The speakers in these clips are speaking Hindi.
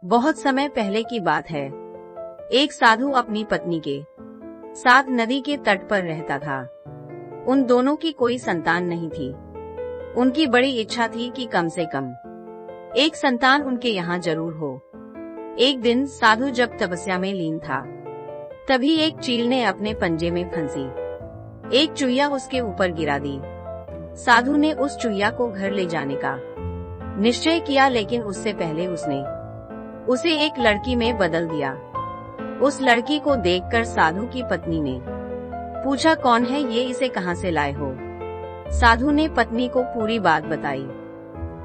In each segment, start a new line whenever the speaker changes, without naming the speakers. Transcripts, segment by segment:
बहुत समय पहले की बात है। एक साधु अपनी पत्नी के साथ नदी के तट पर रहता था। उन दोनों की कोई संतान नहीं थी। उनकी बड़ी इच्छा थी कि कम से कम एक संतान उनके यहाँ जरूर हो। एक दिन साधु जब तपस्या में लीन था, तभी एक चील ने अपने पंजे में फंसी एक चुईया उसके ऊपर गिरा दी। साधु ने उस चुईया को घर ले जाने का निश्चय किया, लेकिन उससे पहले उसने उसे एक लड़की में बदल दिया। उस लड़की को देखकर साधु की पत्नी ने पूछा, कौन है ये, इसे कहाँ से लाए हो? साधु ने पत्नी को पूरी बात बताई।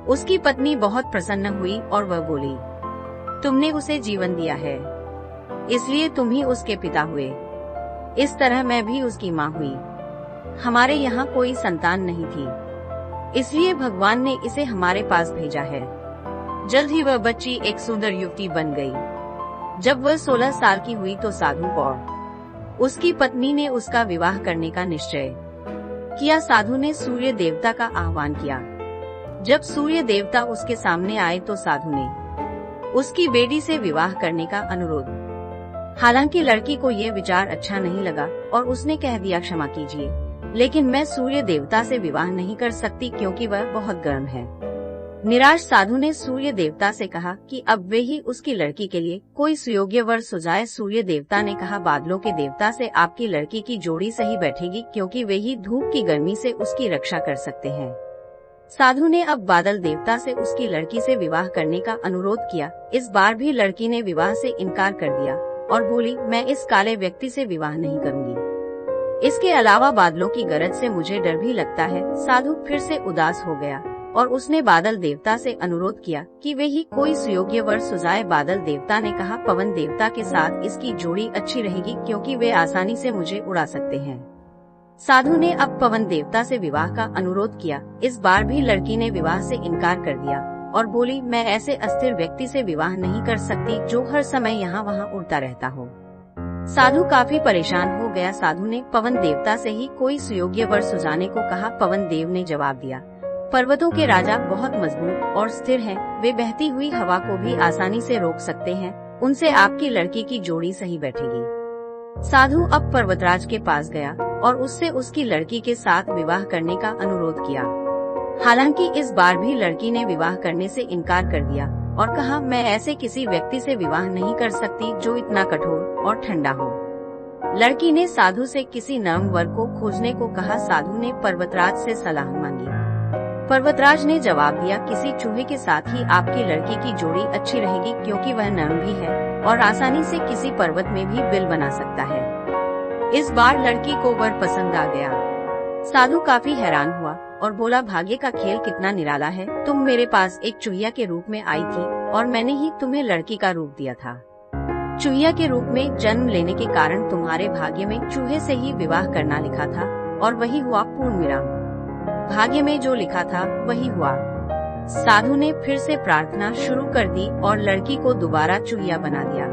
उसकी पत्नी बहुत प्रसन्न हुई और वह बोली, तुमने उसे जीवन दिया है, इसलिए तुम ही उसके पिता हुए। इस तरह मैं भी उसकी माँ हुई। हमारे यहाँ कोई संतान नहीं थी, इसलिए भगवान ने इसे हमारे पास भेजा है। जल्द ही वह बच्ची एक सुंदर युवती बन गई। जब वह 16 साल की हुई तो साधु और उसकी पत्नी ने उसका विवाह करने का निश्चय किया। साधु ने सूर्य देवता का आह्वान किया। जब सूर्य देवता उसके सामने आए तो साधु ने उसकी बेटी से विवाह करने का अनुरोध। हालांकि लड़की को ये विचार अच्छा नहीं लगा और उसने कह दिया, क्षमा कीजिए, लेकिन मैं सूर्य देवता से विवाह नहीं कर सकती क्योंकि वह बहुत गर्म है। निराश साधु ने सूर्य देवता से कहा कि अब वे ही उसकी लड़की के लिए कोई सुयोग्य वर सुझाए। सूर्य देवता ने कहा, बादलों के देवता से आपकी लड़की की जोड़ी सही बैठेगी, क्योंकि वे ही धूप की गर्मी से उसकी रक्षा कर सकते हैं। साधु ने अब बादल देवता से उसकी लड़की से विवाह करने का अनुरोध किया। इस बार भी लड़की ने विवाह से इनकार कर दिया और बोली, मैं इस काले व्यक्ति से विवाह नहीं करूंगी। इसके अलावा बादलों की गरज से मुझे डर भी लगता है। साधु फिर से उदास हो गया और उसने बादल देवता से अनुरोध किया कि वे ही कोई सुयोग्य वर सुझाए। बादल देवता ने कहा, पवन देवता के साथ इसकी जोड़ी अच्छी रहेगी, क्योंकि वे आसानी से मुझे उड़ा सकते हैं। साधु ने अब पवन देवता से विवाह का अनुरोध किया। इस बार भी लड़की ने विवाह से इनकार कर दिया और बोली, मैं ऐसे अस्थिर व्यक्ति से विवाह नहीं कर सकती जो हर समय यहाँ वहाँ उड़ता रहता हो। साधु काफी परेशान हो गया। साधु ने पवन देवता से ही कोई सुयोग्य वर सुझाने को कहा। पवन देव ने जवाब दिया, पर्वतों के राजा बहुत मजबूत और स्थिर हैं। वे बहती हुई हवा को भी आसानी से रोक सकते हैं। उनसे आपकी लड़की की जोड़ी सही बैठेगी। साधु अब पर्वतराज के पास गया और उससे उसकी लड़की के साथ विवाह करने का अनुरोध किया। हालांकि इस बार भी लड़की ने विवाह करने से इनकार कर दिया और कहा, मैं ऐसे किसी व्यक्ति से विवाह नहीं कर सकती जो इतना कठोर और ठंडा हो। लड़की ने साधु से किसी नर्म वर को खोजने को कहा। साधु ने पर्वतराज से सलाह मांगी। पर्वतराज ने जवाब दिया, किसी चूहे के साथ ही आपकी लड़की की जोड़ी अच्छी रहेगी, क्योंकि वह नर्म भी है और आसानी से किसी पर्वत में भी बिल बना सकता है। इस बार लड़की को वर पसंद आ गया। साधु काफी हैरान हुआ और बोला, भाग्य का खेल कितना निराला है। तुम मेरे पास एक चूहिया के रूप में आई थी और मैंने ही तुम्हें लड़की का रूप दिया था। चूहिया के रूप में जन्म लेने के कारण तुम्हारे भाग्य में चूहे से ही विवाह करना लिखा था और वही हुआ। पूर्ण विराम। भाग्य में जो लिखा था वही हुआ। साधु ने फिर से प्रार्थना शुरू कर दी और लड़की को दोबारा चूहिया बना दिया।